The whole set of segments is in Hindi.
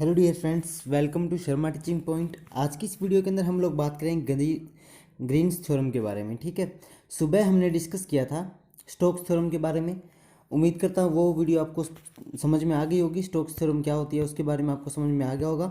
Hello dear friends, welcome to Sharma teaching point. आज की इस वीडियो के अंदर हम लोग बात करेंगे ग्रीन्स थ्योरम के बारे में। ठीक है, सुबह हमने डिस्कस किया था स्टोक्स थ्योरम के बारे में। उम्मीद करता हूँ वो वीडियो आपको समझ में आ गई होगी। स्टोक्स थ्योरम क्या होती है उसके बारे में आपको समझ में आ गया होगा।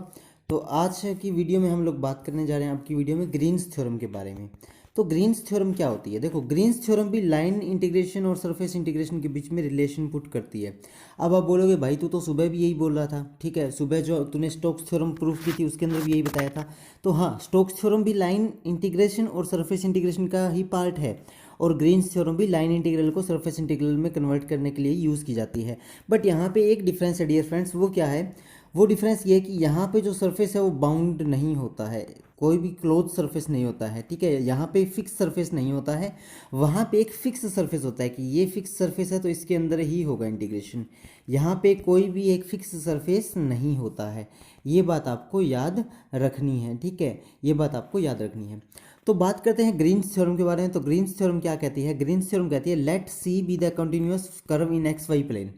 तो आज की वीडियो में हम लोग बात करने जा रहे हैं आपकी वीडियो में ग्रीन्स थ्योरम के बारे में। तो ग्रीन्स थ्योरम क्या होती है? देखो, ग्रीन्स थ्योरम भी लाइन इंटीग्रेशन और सरफेस इंटीग्रेशन के बीच में रिलेशन पुट करती है। अब आप बोलोगे भाई तू तो सुबह भी यही बोल रहा था। ठीक है, सुबह जो तूने स्टोक्स थ्योरम प्रूफ की थी उसके अंदर भी यही बताया था। तो हाँ, स्टोक्स थ्योरम भी लाइन इंटीग्रेशन और सरफेस इंटीग्रेशन का ही पार्ट है, और ग्रीन्स थ्योरम भी लाइन इंटीग्रल को सरफेस इंटीग्रल में कन्वर्ट करने के लिए यूज़ की जाती है। बट यहाँ पे एक डिफरेंस है डियर फ्रेंड्स। वो क्या है? वो डिफरेंस ये है कि यहाँ पे जो सरफेस है वो बाउंड नहीं होता है, कोई भी क्लोज सरफेस नहीं होता है। ठीक है, यहाँ पे फिक्स सरफेस नहीं होता है, वहाँ पे एक फिक्स सरफेस होता है कि ये फिक्स सरफेस है तो इसके अंदर ही होगा इंटीग्रेशन। यहाँ पे कोई भी एक फिक्स सरफेस नहीं होता है। ये बात आपको याद रखनी है। ठीक है, ये बात आपको याद रखनी है। तो बात करते हैं ग्रीन्स थ्योरम के बारे में। तो ग्रीन्स थ्योरम क्या कहती है? ग्रीन्स थ्योरम कहती है let C be the continuous curve in X Y plane.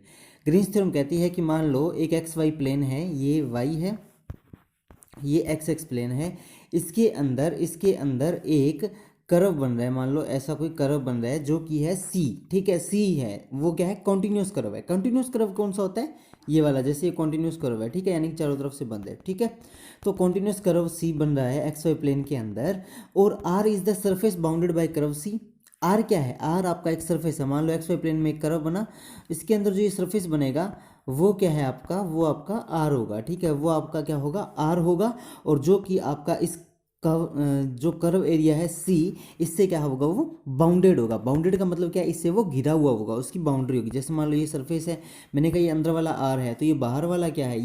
Green's theorem कहती है कि मान लो एक एक्स वाई प्लेन है, ये वाई है, ये एक्स एक्स प्लेन है, इसके अंदर एक कर्व बन रहा है। मान लो ऐसा कोई कर्व बन रहा है जो कि है सी। ठीक है, सी है, वो क्या है? कॉन्टिन्यूस कर्व है। कॉन्टिन्यूस कर्व कौन सा होता है? ये वाला, जैसे ये कॉन्टिन्यूस कर्व है। ठीक है, यानी कि चारों तरफ से बंद है। ठीक है, तो कॉन्टिन्यूस कर्व सी बन रहा है एक्स वाई प्लेन के अंदर, और R is the surface bounded by curve C. R क्या है? आर आपका एक सरफेस है। मान लो एक्स वाई प्लेन में एक कर्व बना, इसके अंदर जो ये सरफेस बनेगा वो क्या है आपका? वो आपका आर होगा। ठीक है, वो आपका क्या होगा? आर होगा। और जो कि आपका इस जो कर्व एरिया है सी, इससे क्या होगा? वो बाउंडेड होगा। बाउंडेड का मतलब क्या है? इससे वो घिरा हुआ होगा, उसकी बाउंड्री होगी। जैसे मान लो ये सरफेस है, मैंने कहा ये अंदर वाला आर है, तो ये बाहर वाला क्या है?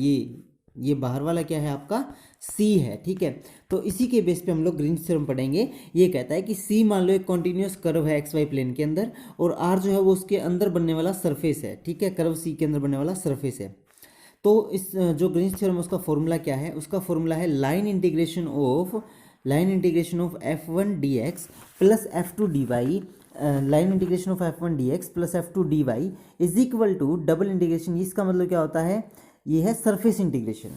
ये बाहर वाला क्या है आपका? सी है। ठीक है, तो इसी के बेस पे हम लोग ग्रीन्स थ्योरम पढ़ेंगे। ये कहता है कि सी मान लो एक कॉन्टिन्यूस कर्व है एक्स वाई प्लेन के अंदर, और आर जो है वो उसके अंदर बनने वाला सरफेस है। ठीक है, कर्व सी के अंदर बनने वाला सरफेस है। तो इस जो ग्रीन्स थ्योरम उसका फॉर्मूला क्या है? उसका फॉर्मूला है line integration of F one D x plus F two D Y. Line integration of F one D x plus F two D Y is equal to double integration. इसका मतलब क्या होता है? ये है सरफेस इंटीग्रेशन।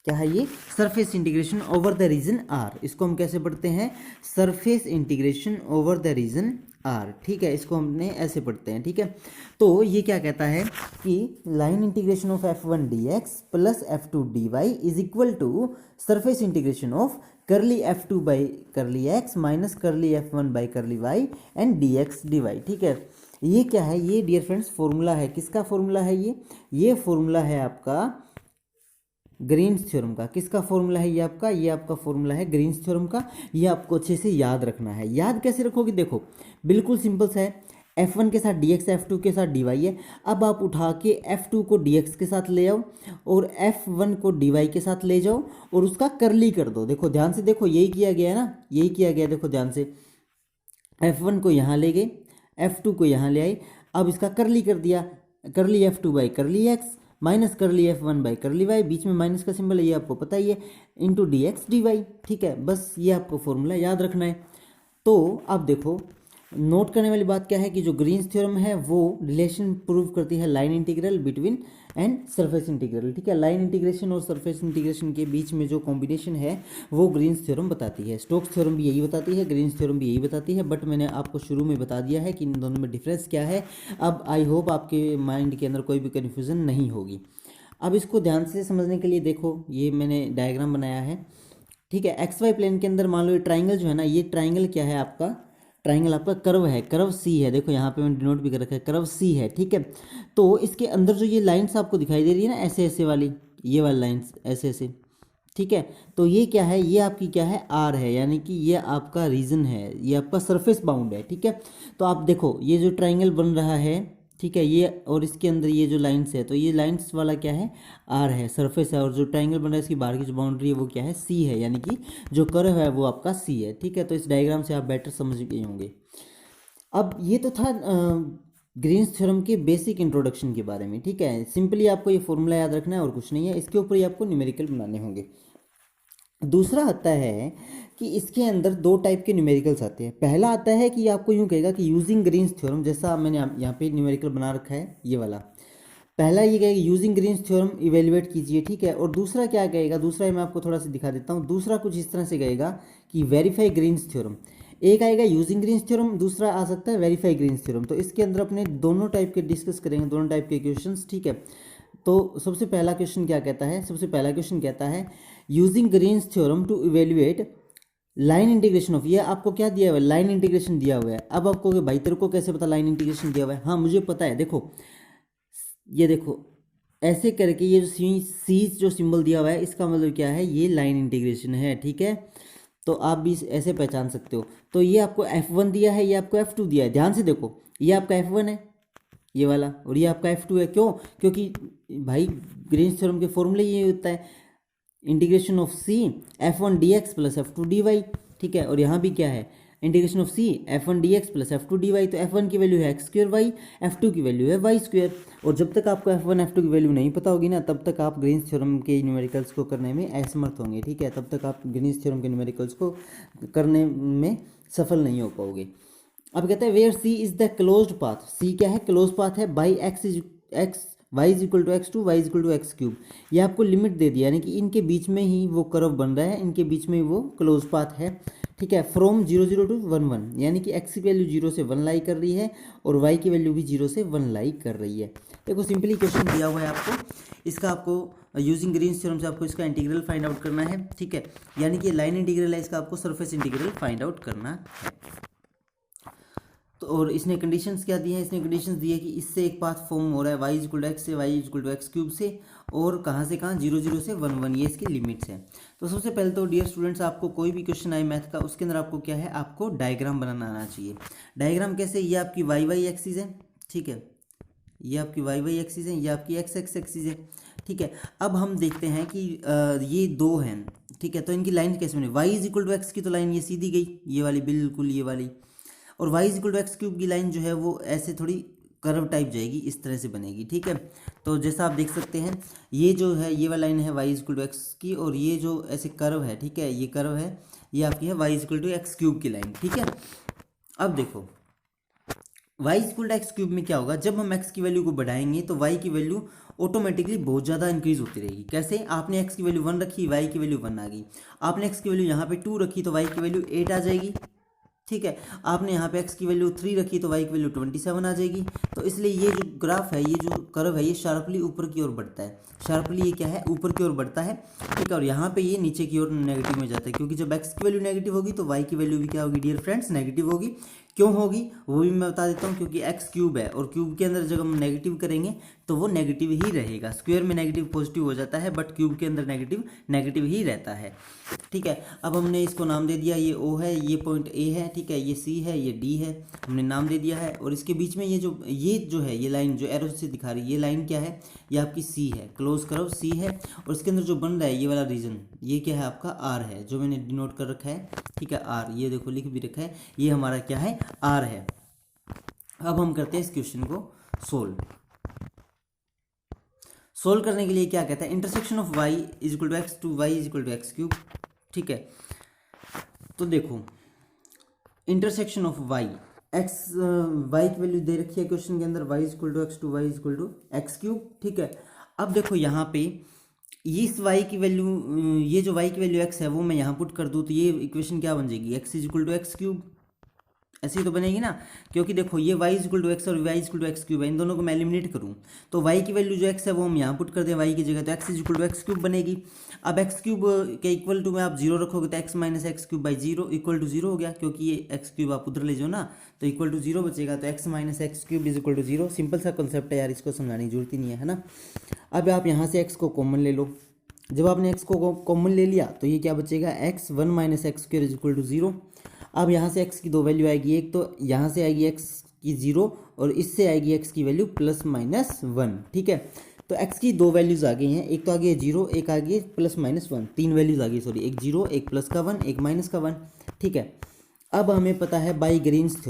क्या है ये? Surface integration over the region R. इसको हम कैसे पढ़ते हैं? Surface integration over the region R. ठीक है, इसको हमने ऐसे पढ़ते हैं। ठीक है, तो ये क्या कहता है कि line integration of F one D x plus F two D Y is equal to surface integration of curly F two by curly X minus curly F one by curly Y and D x D Y. ठीक है, ये क्या है? ये डियर फ्रेंड्स फॉर्मूला है। किसका फॉर्मूला है ये फॉर्मूला है आपका ग्रीन्स थ्योरम का। किसका फॉर्मूला है ये आपका? ये आपका फॉर्मूला है ग्रीन्स थ्योरम का। ये आपको अच्छे से याद रखना है। याद कैसे रखोगे? देखो, बिल्कुल सिंपल सा है। f1 के साथ dx, f2 के साथ dy है। अब आप उठा के f2 को dx के साथ ले आओ और f1 को dy के साथ ले जाओ और उसका करली कर दो। देखो ध्यान से, देखो यही किया गया है ना, यही किया गया। देखो ध्यान से, f1 को यहाँ ले गए, f2 को यहाँ ले आए, अब इसका करली कर दिया। करली f2 by curly x minus करली f1 बाई करली y, बीच में माइनस का सिंबल है, ये आपको पता ही है, into D x D Y. ठीक है, बस ये आपको फॉर्मूला याद रखना है। तो अब देखो, नोट करने वाली बात क्या है कि जो ग्रीन्स थ्योरम है वो रिलेशन प्रूव करती है line integral between and surface integral. ठीक है, लाइन इंटीग्रेशन और सरफेस इंटीग्रेशन के बीच में जो कॉम्बिनेशन है वो ग्रीन्स थ्योरम बताती है। स्टोक्स थ्योरम भी यही बताती है, ग्रीन्स थ्योरम भी यही बताती है। बट मैंने आपको शुरू में बता दिया है कि इन दोनों में डिफरेंस क्या है। अब आई होप आपके माइंड के अंदर कोई भी कन्फ्यूज़न नहीं होगी। अब इसको ध्यान से समझने के लिए देखो, ये मैंने डायग्राम बनाया है। ठीक है, एक्स वाई प्लेन के अंदर मान लो ये ट्राइंगल जो है ना, ये ट्राइंगल क्या है आपका? ट्राइंगल आपका कर्व है, कर्व सी है। देखो यहाँ पे मैंने डिनोट भी कर रखा है, कर्व सी है। ठीक है, तो इसके अंदर जो ये लाइंस आपको दिखाई दे रही है ना, ऐसे ऐसे वाली, ये वाली लाइंस ऐसे ऐसे। ठीक है, तो ये क्या है? ये आपकी क्या है? आर है, यानी कि ये आपका रीजन है, ये आपका सरफेस बाउंड है। ठीक है, तो आप देखो ये जो ट्राइंगल बन रहा है, ठीक है, ये और इसके अंदर ये जो लाइंस है, तो ये लाइंस वाला क्या है? आर है, सरफेस है। और जो ट्राइंगल बन रहा है इसकी बाहर की जो बाउंड्री है वो क्या है? सी है, यानी कि जो कर्व है वो आपका सी है। ठीक है, तो इस डायग्राम से आप बेटर समझ गए होंगे। अब ये तो था ग्रीन्स थ्योरम के बेसिक इंट्रोडक्शन के बारे में। ठीक है, सिंपली आपको ये फॉर्मूला याद रखना है और कुछ नहीं है। इसके ऊपर ही आपको न्यूमेरिकल बनाने होंगे। दूसरा आता है कि इसके अंदर दो टाइप के न्यूमेरिकल्स आते हैं। पहला आता है कि आपको यूँ कहेगा कि यूजिंग ग्रीन्स थ्योरम, जैसा मैंने यहाँ पे न्यूमेरिकल बना रखा है ये वाला। पहला ये कहेगा यूजिंग ग्रीन्स थ्योरम इवेल्युएट कीजिए, ठीक है। और दूसरा क्या कहेगा, दूसरा मैं आपको थोड़ा सा दिखा देता हूँ। दूसरा कुछ इस तरह से कहेगा कि वेरीफाई ग्रीन्स थ्योरम। एक आएगा यूजिंग ग्रीन्स थ्योरम, दूसरा आ सकता है वेरीफाई ग्रीन्स थ्योरम। तो इसके अंदर अपने दोनों टाइप के डिस्कस करेंगे, दोनों टाइप के क्वेश्चंस, ठीक है। तो सबसे पहला क्वेश्चन क्या कहता है, सबसे पहला क्वेश्चन कहता है using Green's theorem to evaluate line integration of, ये आपको क्या दिया हुआ है, लाइन इंटीग्रेशन दिया हुआ है। अब आपको भाई तेरे को कैसे पता लाइन इंटीग्रेशन दिया हुआ है, हाँ मुझे पता है। देखो ये देखो ऐसे करके ये जो सी जो सिंबल दिया हुआ है इसका मतलब क्या है, ये लाइन इंटीग्रेशन है, ठीक है। तो आप भी ऐसे पहचान सकते हो। तो ये आपको F1 दिया है, ये आपको F2 दिया है। ध्यान से देखो, ये आपका F1 है ये वाला, और ये आपका F2 है। क्यों? क्योंकि भाई ग्रीन्स थ्योरम के फॉर्मूले ये होता है integration of C F1 dx plus F2 dy, ठीक है। और यहाँ भी क्या है, integration of C F1 dx plus F2 dy। तो F1 की वैल्यू है x²y, F2 की वैल्यू है y²। और जब तक आपको F1 F2 की वैल्यू नहीं पता होगी ना, तब तक आप ग्रीन्स थ्योरम के न्यूमेरिकल्स को करने में असमर्थ होंगे, ठीक है। तब तक आप ग्रीन्स थ्योरम के न्यूमेरिकल्स को करने में सफल नहीं हो पाओगे। अब कहते हैं where C is the closed path, C क्या है, क्लोज पाथ है, by X Y is equal to x2, Y is equal to x³। ये आपको लिमिट दे दिया, यानी कि इनके बीच में ही वो कर्व बन रहा है, इनके बीच में वो क्लोज पाथ है, ठीक है। फ्रॉम 0 0 टू 1 1, यानी कि x की वैल्यू 0 से 1 लाई कर रही है और y की वैल्यू भी 0 से 1 लाई कर रही है। देखो सिंपली क्वेश्चन दिया हुआ है आपको, इसका आपको यूजिंग ग्रीन्स थ्योरम से आपको इसका इंटीग्रल फाइंड आउट करना है, ठीक है। यानी कि लाइन इंटीग्रल है, इसका आपको सरफेस इंटीग्रल फाइंड आउट करना है। तो और इसने कंडीशंस क्या दी है, इसने कंडीशंस दी है कि इससे एक पाथ फॉर्म हो रहा है y is equal to X से, y is equal to x³ से, और कहाँ से कहाँ 0 0 से 1 1, ये इसकी लिमिट्स हैं। तो सबसे पहले तो डियर स्टूडेंट्स, आपको कोई भी क्वेश्चन आए मैथ का, उसके अंदर आपको क्या है, आपको डायग्राम बनाना आना चाहिए। डायग्राम कैसे, ये आपकी y एक्सिस है, ठीक है, ये आपकी y एक्सिस है, ये आपकी x एक्सिस है, ठीक है। अब हम देखते हैं कि ये दो हैं, ठीक है। तो इनकी लाइन कैसे बनी, y is equal to X की तो लाइन ये सीधी गई, ये वाली बिल्कुल ये वाली, और y is equal to x³ की लाइन जो है वो ऐसे थोड़ी कर्व टाइप जाएगी, इस तरह से बनेगी, ठीक है। तो जैसा आप देख सकते हैं, ये जो है ये वाला लाइन है y is equal to X की, और ये जो ऐसे कर्व है, ठीक है, ये कर्व है, ये आपकी है y is equal to x³ की लाइन, ठीक है। अब देखो y is equal to x³ में क्या होगा, जब हम x की वैल्यू को बढ़ाएंगे तो y की वैल्यू ऑटोमेटिकली बहुत ज़्यादा इंक्रीज होती रहेगी। कैसे, आपने x की वैल्यू 1 रखी, y की वैल्यू 1 आ गई। आपने x की वैल्यू यहाँ पे 2 रखी तो y की वैल्यू 8 आ जाएगी, ठीक है। आपने यहाँ पे x की वैल्यू 3 रखी तो y की वैल्यू 27 आ जाएगी। तो इसलिए ये जो ग्राफ है, ये जो कर्व है, ये शार्पली ऊपर की ओर बढ़ता है, शार्पली ये क्या है, ऊपर की ओर बढ़ता है, ठीक है। और यहाँ पे ये नीचे की ओर नेगेटिव में जाता है, क्योंकि जब x की वैल्यू नेगेटिव होगी तो y की वैल्यू भी क्या होगी डियर फ्रेंड्स, नेगेटिव होगी। क्यों होगी वो भी मैं बता देता हूँ, क्योंकि x³ है, और क्यूब के अंदर जब हम नेगेटिव करेंगे तो वो नेगेटिव ही रहेगा। स्क्वायर में नेगेटिव पॉजिटिव हो जाता है, बट क्यूब के अंदर नेगेटिव नेगेटिव ही रहता है, ठीक है। अब हमने इसको नाम दे दिया, ये O है, ये पॉइंट A है, ठीक है, ये C है, ये D है, हमने नाम दे दिया है। और इसके बीच में ये जो है, ये लाइन जो एरो से दिखा रही है, ये लाइन क्या है, ये आपकी C है, क्लोज कर्व C है। और इसके अंदर जो बन रहा है ये वाला रीजन, ये क्या है आपका R है, जो मैंने डिनोट कर रखा है, ठीक है, R, ये देखो लिख भी रखा है, ये हमारा क्या है, R है। अब हम करते हैं इस क्वेश्चन को सोल्व करने के लिए क्या कहता है, intersection of y is equal to X to Y is equal to x³, ठीक है। तो देखो intersection of y, x y की वैल्यू दे रखी है क्वेश्चन के अंदर, y is equal to X to Y is equal to x³, ठीक है। अब देखो यहाँ पे इस y की वैल्यू, ये जो y की वैल्यू x है वो मैं यहाँ पुट कर दूँ तो ये इक्वेशन क्या बन जाएगी, x is equal to x³, ऐसी तो बनेगी ना। क्योंकि देखो ये y is equal to X और y is equal to x³ है, इन दोनों को मैं एलिमिनेट करूँ तो y की वैल्यू जो x है वो हम यहाँ पुट कर दें y की जगह, तो x is equal to x³ बनेगी। अब x³ के इक्वल टू में आप 0 रखोगे तो x minus x³ by 0 equal to 0 हो गया, क्योंकि ये x³ आप उधर ले जाओ ना, तो इक्वल टू 0 बचेगा, तो x minus x³ is equal to 0। Simple सा कॉन्सेप्ट है यार, इसको समझाने की जरूरत ही नहीं है ना। अब आप यहाँ से x को कॉमन ले लो, जब आपने x को कॉमन ले लिया तो ये क्या बचेगा, x 1 minus x² is equal to 0। अब यहाँ से x की दो वैल्यू आएगी, एक तो यहाँ से आएगी x की 0 और इससे आएगी x की वैल्यू प्लस माइनस 1, ठीक है। तो x की दो वैल्यूज़ आ गई हैं, एक तो आ गई है 0, एक आ गई है प्लस माइनस 1, तीन वैल्यूज़ आ गई, सॉरी, एक 0, एक प्लस का 1, एक माइनस का 1, ठीक है। अब हमें पता है बाई ग्रीन्स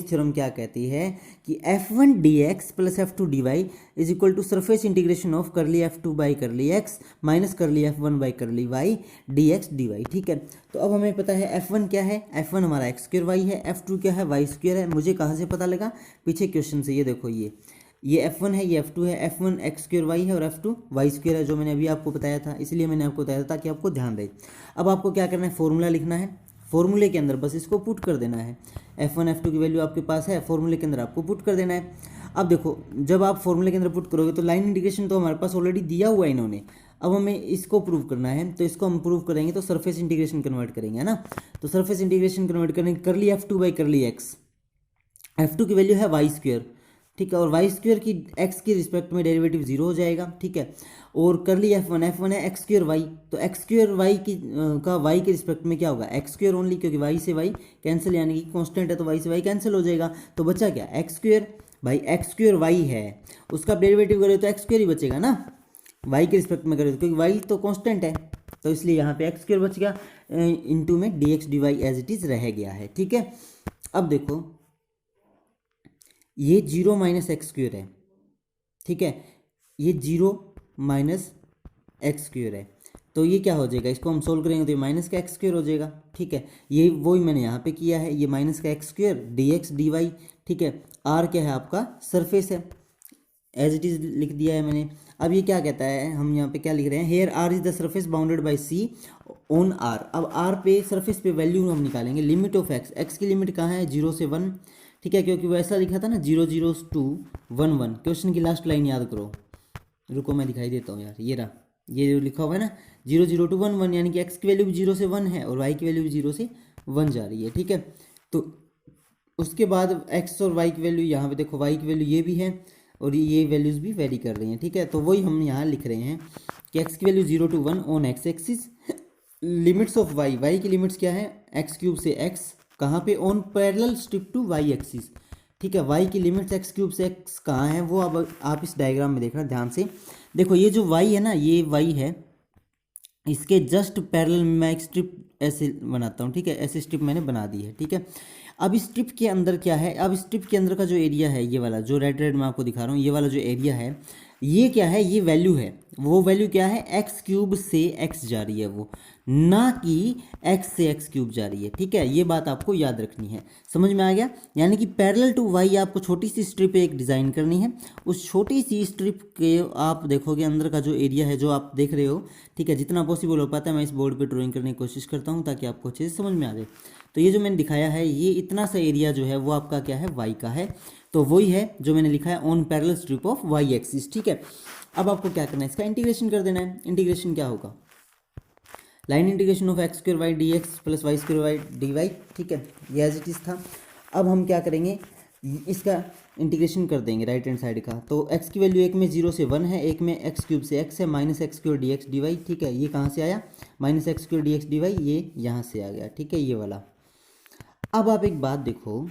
थ्योरम क्या कहती है कि f1 dx plus f2 dy is equal to surface integration of करली f2 by curly x minus करली f1 बाई करली y dx dy, ठीक है। तो अब हमें पता है f1 क्या है, f1 हमारा x² y है, f2 क्या है, y² है। मुझे कहाँ से पता लगा, पीछे क्वेश्चन से, ये देखो, ये ये F1 है, ये F2 है, F1 एक्स स्क्र वाई है और F2 वाई स्क्र है, जो मैंने अभी आपको बताया था, इसलिए मैंने आपको बताया था ताकि आपको ध्यान रहे। अब आपको क्या करना है, फॉर्मूला लिखना है, फॉर्मूले के अंदर बस इसको पुट कर देना है। F1 F2 की वैल्यू आपके पास है, फॉर्मूले के अंदर आपको पुट कर देना है। अब देखो, जब आप फॉर्मूले के अंदर पुट करोगे तो लाइन इंटीग्रेशन तो हमारे पास ऑलरेडी दिया हुआ है इन्होंने, अब हमें इसको प्रूव करना है, तो इसको हम प्रूव करेंगे तो सरफेस इंटीग्रेशन कन्वर्ट करेंगे, है ना। तो सरफेस इंटीग्रेशन कन्वर्ट करेंगे, करली F2 by curly x, F2 की वैल्यू है वाई स्क्वेयर, ठीक है, और वाई स्क्वेयर की एक्स की रिस्पेक्ट में डेरिवेटिव जीरो हो जाएगा, ठीक है। और करली F1 है एक्स स्क्वेयर वाई, तो एक्स स्क्वेयर वाई की का वाई के रिस्पेक्ट में क्या होगा, एक्स स्क्वेयर ओनली, क्योंकि वाई से वाई कैंसिल, यानी कि कांस्टेंट है तो वाई से वाई कैंसिल हो जाएगा, तो बचा क्या, एक्स स्क्वेयर। भाई एक्स स्क्वेयर वाई है, उसका डेरिवेटिव करें तो एक्स स्क्वेयर ही बचेगा ना, वाई के रिस्पेक्ट में करें तो, क्योंकि वाई तो कांस्टेंट है, तो इसलिए यहाँ पे एक्स स्क्वेयर बच गया, इनटू में D x D Y as it is रह गया है, ठीक है। अब देखो ये जीरो माइनस एक्स स्क्वेयर है, ठीक है, ये जीरो माइनस एक्स स्क्वेयर है, तो ये क्या हो जाएगा, इसको हम सोल्व करेंगे तो ये माइनस का एक्स स्क्वेयर हो जाएगा, ठीक है। ये वही मैंने यहाँ पे किया है, ये माइनस का X square D x D Y, ठीक है। आर क्या है आपका, सरफेस है, एज इट इज लिख दिया है मैंने। अब ये क्या कहता है, हम यहाँ पे क्या लिख रहे हैं, here R is the surface bounded by C on R. अब आर पे सरफेस पे वैल्यू हम निकालेंगे, लिमिट ऑफ एक्स, एक्स की लिमिट कहाँ है, 0 से 1, ठीक है, क्योंकि वैसा लिखा था ना 0 0 to 1 1, क्वेश्चन की लास्ट लाइन याद करो, रुको मैं दिखाई देता हूँ यार, ये रहा, ये जो लिखा हुआ है ना 0 0 to 1 1, यानी कि एक्स की वैल्यू भी 0 से 1 है और वाई की वैल्यू भी 0 से 1 जा रही है, ठीक है। तो उसके बाद एक्स और वाई की वैल्यू यहाँ पे देखो, वाई की वैल्यू ये भी है और ये वैल्यूज भी वेरी कर रही हैं, ठीक है। तो वही हम यहाँ लिख रहे हैं कि एक्स की value 0 to 1 on x axis, limits of y, y की लिमिट्स क्या है, एक्स क्यूब से एक्स, कहाँ पे, on parallel strip to y axis, ठीक है। वाई की लिमिट्स एक्स क्यूब से एक्स कहाँ है, वो अब आप इस डायग्राम में देखना ध्यान से। देखो ये जो वाई है ना, ये वाई है, इसके जस्ट पैरेलल में मैं एक स्ट्रिप ऐसे बनाता हूँ, ठीक है, ऐसे स्ट्रिप मैंने बना दी है, ठीक है। अब इस स्ट्रिप के अंदर क्या है, अब स्ट्रिप के अंदर का जो एरिया है, ये वाला जो रेड रेड मैं आपको दिखा रहा हूँ, ये वाला जो एरिया है, ये क्या है, ये वैल्यू है, वो वैल्यू क्या है, एक्स क्यूब से एक्स जा रही है वो, ना कि एक्स से एक्स क्यूब जा रही है, ठीक है। ये बात आपको याद रखनी है, समझ में आ गया। यानी कि पैरेलल टू वाई आपको छोटी सी स्ट्रिप एक डिज़ाइन करनी है, उस छोटी सी स्ट्रिप के आप देखोगे अंदर का जो एरिया है, जो आप देख रहे हो, ठीक है, जितना पॉसिबल हो पाता है मैं इस बोर्ड पे ड्राइंग करने की कोशिश करता हूँ ताकि आपको अच्छे से समझ में आ जाए। तो ये जो मैंने दिखाया है, ये इतना सा एरिया जो है वो आपका क्या है, वाई का है, तो वही है जो मैंने लिखा है on parallel strip of y axis, ठीक है। अब आपको क्या करना है, इसका इंटीग्रेशन कर देना है। इंटीग्रेशन क्या होगा, line integration of x square y d x plus y square y d Y, ठीक है, ये एज इट इज था। अब हम क्या करेंगे, इसका इंटीग्रेशन कर देंगे राइट हैंड साइड का। तो x की वैल्यू एक में 0 से 1 है, एक में एक्स क्यूब से x है, minus x square d x D Y, ठीक है। ये कहाँ से आया, minus x square d x D y, ये यहाँ से आ गया, ठीक है, ये वाला। अब आप एक बात देखो,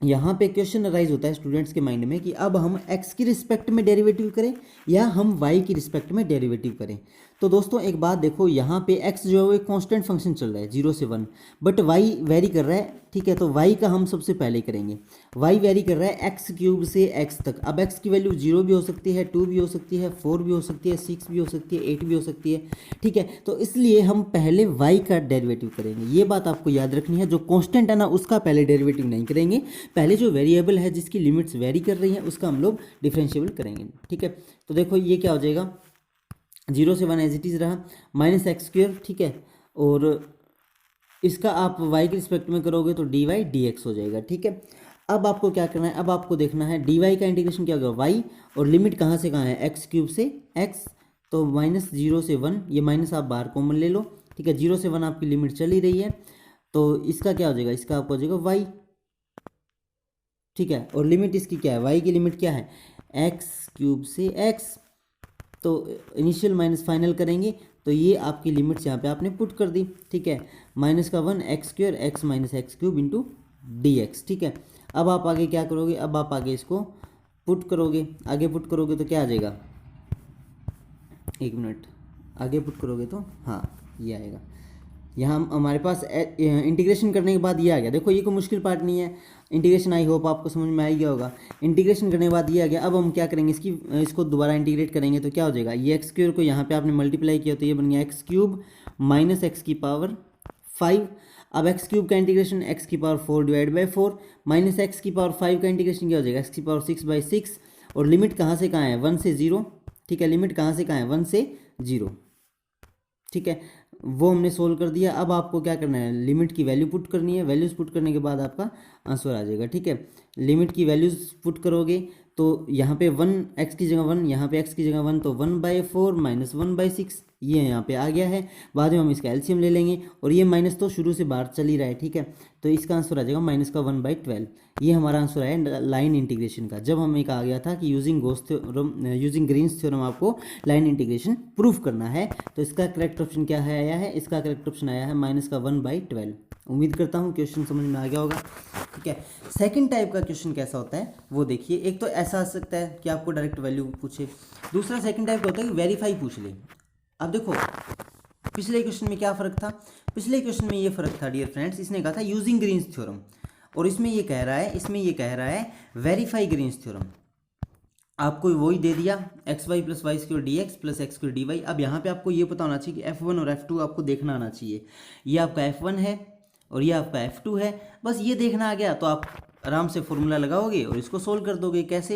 यहाँ पे क्वेश्चन अराइज होता है स्टूडेंट्स के माइंड में कि अब हम x की रिस्पेक्ट में डेरिवेटिव करें या हम y की रिस्पेक्ट में डेरिवेटिव करें। तो दोस्तों एक बात देखो, यहाँ पे x जो है वो एक कांस्टेंट फंक्शन चल रहा है 0 से 1, बट y वेरी कर रहा है, ठीक है। तो y का हम सबसे पहले करेंगे, y वेरी कर रहा है x क्यूब से x तक। अब x की वैल्यू 0 भी हो सकती है, 2 भी हो सकती है, 4 भी हो सकती है, 6 भी हो सकती है, 8 भी हो सकती है, ठीक है। तो इसलिए हम पहले y का डेरिवेटिव करेंगे, ये बात आपको याद रखनी है। जो कांस्टेंट है ना, उसका पहले डेरिवेटिव नहीं करेंगे, पहले जो वेरिएबल है जिसकी लिमिट्स वेरी कर रही हैं उसका हम लोग डिफरेंशिएबल करेंगे, ठीक है। तो देखो ये क्या हो जाएगा, 0 से 1 एज इट इज़ रहा, माइनस एक्स स्क्वेयर, ठीक है, और इसका आप y के रिस्पेक्ट में करोगे तो डी वाई डी एक्स हो जाएगा, ठीक है। अब आपको क्या करना है, अब आपको देखना है डी वाई का इंटीग्रेशन क्या होगा, y, और लिमिट कहाँ से कहाँ है, एक्स क्यूब से x, तो माइनस 0 से 1, ये माइनस आप बाहर कॉमन ले लो, ठीक है। 0 से 1 आपकी लिमिट चल ही रही है, तो इसका क्या हो जाएगा, इसका आपको हो जाएगा y, ठीक है। और लिमिट इसकी क्या है, y की लिमिट क्या है, एक्स क्यूब से x, तो इनिशियल माइनस फाइनल करेंगे तो ये आपकी लिमिट्स यहाँ पे आपने पुट कर दी, ठीक है। माइनस का 1 x square x minus x cube into D x, ठीक है। अब आप आगे क्या करोगे, अब आप आगे इसको पुट करोगे, आगे पुट करोगे तो क्या आ जाएगा, एक मिनट, आगे पुट करोगे तो हाँ ये आएगा। यहाँ हमारे पास इंटीग्रेशन करने के बाद ये आ गया। देखो ये कोई मुश्किल पार्ट नहीं है, इंटीग्रेशन आई होप आपको समझ में आ गया होगा। इंटीग्रेशन करने के बाद ये आ गया। अब हम क्या करेंगे, इसको दोबारा इंटीग्रेट करेंगे तो क्या हो जाएगा, ये एक्स स्क्वायर को यहाँ पे आपने मल्टीप्लाई किया तो ये बन गया एक्स क्यूब माइनस एक्स की पावर 5। अब एक्स क्यूब का इंटीग्रेशन एक्स की power 4 divide by 4 minus x की पावर 5 का इंटीग्रेशन क्या हो जाएगा, एक्स की पावर 6 बाई 6, और लिमिट कहाँ से कहाँ है, 1 से 0, ठीक है, लिमिट कहाँ से कहाँ है, 1 से 0, ठीक है, वो हमने सोल्व कर दिया। अब आपको क्या करना है, लिमिट की वैल्यू पुट करनी है, वैल्यूज पुट करने के बाद आपका आंसर आ जाएगा, ठीक है। लिमिट की वैल्यूज पुट करोगे तो यहाँ पे 1 x की जगह 1, यहाँ पे x की जगह 1, तो 1/4 माइनस 1/6 ये यहाँ पे आ गया है। बाद में हम इसका एलसीएम ले लेंगे और ये माइनस तो शुरू से बाहर चल ही रहा है, ठीक है, तो इसका आंसर आ जाएगा माइनस का 1/12। ये हमारा आंसर है लाइन इंटीग्रेशन का। जब हमें कहा गया था कि यूजिंग ग्रीन्स थ्योरम आपको लाइन इंटीग्रेशन प्रूफ करना है, तो इसका करेक्ट ऑप्शन क्या है, आया है, इसका करेक्ट ऑप्शन आया है माइनस का 1/12। उम्मीद करता हूँ क्वेश्चन समझ में आ गया होगा, ठीक है। सेकंड टाइप का क्वेश्चन कैसा होता है वो देखिए। एक तो ऐसा आ सकता है कि आपको डायरेक्ट वैल्यू पूछे, दूसरा सेकंड टाइप का होता है कि वेरीफाई पूछ ले। अब देखो पिछले क्वेश्चन में क्या फ़र्क था, पिछले क्वेश्चन में ये फ़र्क था डियर फ्रेंड्स, इसने कहा था यूजिंग ग्रीन्स थ्योरम, और इसमें ये कह रहा है वेरीफाई ग्रीन्स थ्योरम। आपको वही दे दिया xy plus y square d x plus x square d y. अब यहाँ पे आपको ये पता होना चाहिए कि f1 और f2 आपको देखना आना चाहिए। ये आपका f1 है और ये आपका f2 है, बस ये देखना आ गया तो आप आराम से फॉर्मूला लगाओगे और इसको सोल्व कर दोगे। कैसे,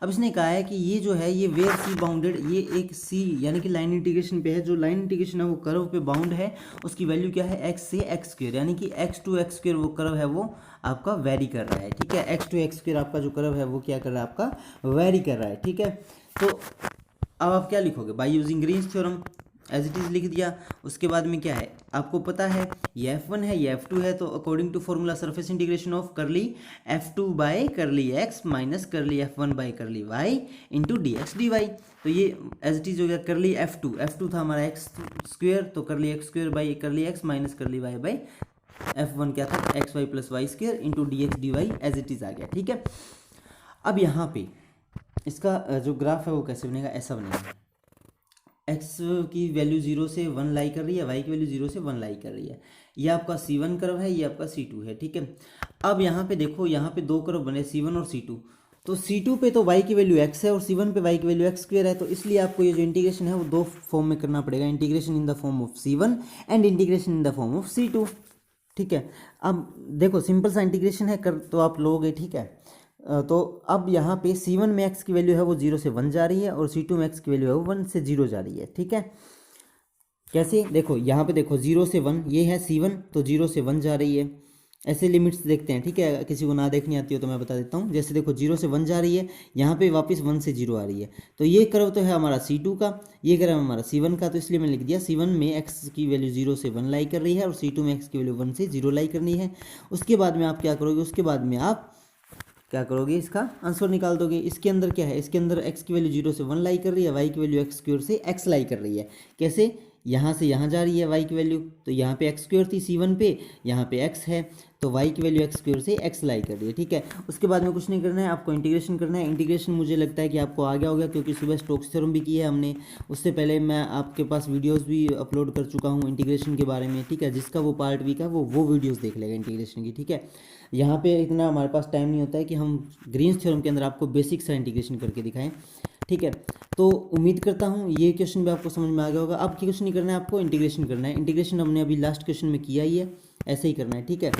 अब इसने कहा है कि ये जो है ये वेयर सी बाउंडेड, ये एक सी यानी कि लाइन इंटीग्रेशन पे है, जो लाइन इंटीग्रेशन है वो कर्व पे बाउंड है, उसकी वैल्यू क्या है, x से x स्क्वायर, यानी कि x to x स्क्वायर वो कर्व है वो आपका वेरी कर रहा है, ठीक है। x to x स्क्वायर आपका जो कर्व है वो क्या कर रहा है, आपका वेरी कर रहा है, ठीक है। तो अब आप क्या लिखोगे, by using Green's theorem, as it is लिख दिया। उसके बाद में क्या है, आपको पता है ये f1 है ये f2 है, तो according to formula surface integration of करली f2 बाय करली x माइनस करली f1 by curl y into D x D y. तो ये एज इट इज हो गया करली f2 था हमारा x स्क्वेयर, तो curly x square by curly x minus curly y by f1 क्या था, X Y plus Y square into D x D Y as it is आ गया, ठीक है। अब यहाँ पे इसका जो ग्राफ है वो कैसे बनेगा, ऐसा बनेगा, x की वैल्यू 0 से 1 लाई कर रही है, y की वैल्यू 0 से 1 लाई कर रही है। ये आपका C1 कर्व है, ये आपका C2 है, ठीक है। अब यहाँ पे देखो, यहाँ पे दो कर्व बने C1 और C2, तो C2 पे तो y की वैल्यू x है और C1 पे y की वैल्यू x स्क्वायर है, तो इसलिए आपको ये जो इंटीग्रेशन है वो दो फॉर्म में करना पड़ेगा, integration in the form of C1 and integration in the form of C2, ठीक है। अब देखो सिंपल सा इंटीग्रेशन है कर तो आप लोगे, ठीक है। तो अब यहाँ पे C1 में x की वैल्यू है वो 0 से 1 जा रही है और C2 में x की वैल्यू है वो 1 से 0 जा रही है, ठीक है। कैसे, देखो यहाँ पे देखो 0 से 1 ये है C1, तो 0 से 1 जा रही है। ऐसे लिमिट्स देखते हैं, ठीक है, किसी को ना देखनी आती हो तो मैं बता देता हूँ। जैसे देखो 0 से 1 जा रही है, यहाँ पे वापस 1 से 0 आ रही है, तो ये कर्व तो है हमारा C2 का, ये कर्व हमारा C1 का, तो इसलिए मैंने लिख दिया C1 में x की वैल्यू 0 से 1 लाई कर रही है और C2 में x की वैल्यू 1 से 0 लाई करनी है। उसके बाद में आप क्या करोगे, उसके बाद में आप क्या करोगे, इसका आंसर निकाल दोगे। इसके अंदर क्या है, इसके अंदर x की वैल्यू 0 से 1 लाई कर रही है, y की वैल्यू x स्क्वायर से x लाई कर रही है। कैसे, यहाँ से यहाँ जा रही है y की वैल्यू, तो यहाँ पे x स्क्वायर थी C1 पे, यहाँ पे x है, तो y की वैल्यू x स्क्वायर से x लाई कर रही है, ठीक है। उसके बाद में कुछ नहीं करना है, आपको इंटीग्रेशन करना है। इंटीग्रेशन मुझे लगता है कि आपको आ गया होगा, क्योंकि सुबह स्टोक्स थ्योरम भी किया है हमने, उससे पहले मैं आपके पास वीडियोज़ भी अपलोड कर चुका हूँ इंटीग्रेशन के बारे में, ठीक है। जिसका वो पार्ट वीक है वो वीडियोज़ देख लेगा इंटीग्रेशन की, ठीक है। यहाँ पे इतना हमारे पास टाइम नहीं होता है कि हम ग्रीन्स थ्योरम के अंदर आपको बेसिक सा इंटीग्रेशन करके दिखाएं, ठीक है। तो उम्मीद करता हूँ ये क्वेश्चन भी आपको समझ में आ गया होगा। अब क्वेश्चन नहीं करना है, आपको इंटीग्रेशन करना है। इंटीग्रेशन हमने अभी लास्ट क्वेश्चन में किया ही है, ऐसे ही करना है, ठीक है।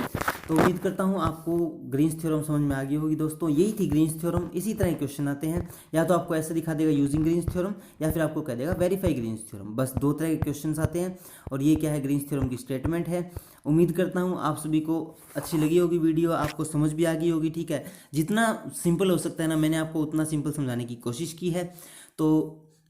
तो उम्मीद करता हूँ आपको ग्रीन्स थ्योरम समझ में आ गई होगी दोस्तों। यही थी ग्रीन्स थ्योरम। इसी तरह क्वेश्चन आते हैं, या तो आपको ऐसे दिखा देगा यूजिंग ग्रीन्स थ्योरम, या फिर आपको कह देगा वेरीफाई ग्रीन्स थ्योरम। बस दो तरह के क्वेश्चन आते हैं, और ये क्या है, ग्रीन्स थ्योरम की स्टेटमेंट है। उम्मीद करता हूँ आप सभी को अच्छी लगी होगी वीडियो, आपको समझ भी आ गई होगी, ठीक है। जितना सिंपल हो सकता है ना, मैंने आपको उतना सिंपल समझाने की कोशिश की है। तो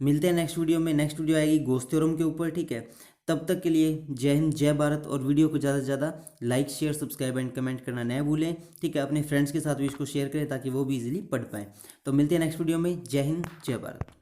मिलते हैं नेक्स्ट वीडियो में। नेक्स्ट वीडियो आएगी गोस थ्योरम के ऊपर, ठीक है। तब तक के लिए जय हिंद, जय भारत। और वीडियो को ज़्यादा से ज़्यादा like, share, subscribe and comment करना न भूलें, ठीक है। अपने फ्रेंड्स के साथ भी इसको शेयर करें ताकि वो भी इजीली पढ़ पाएँ। तो मिलते हैं नेक्स्ट वीडियो में। जय हिंद, जय भारत।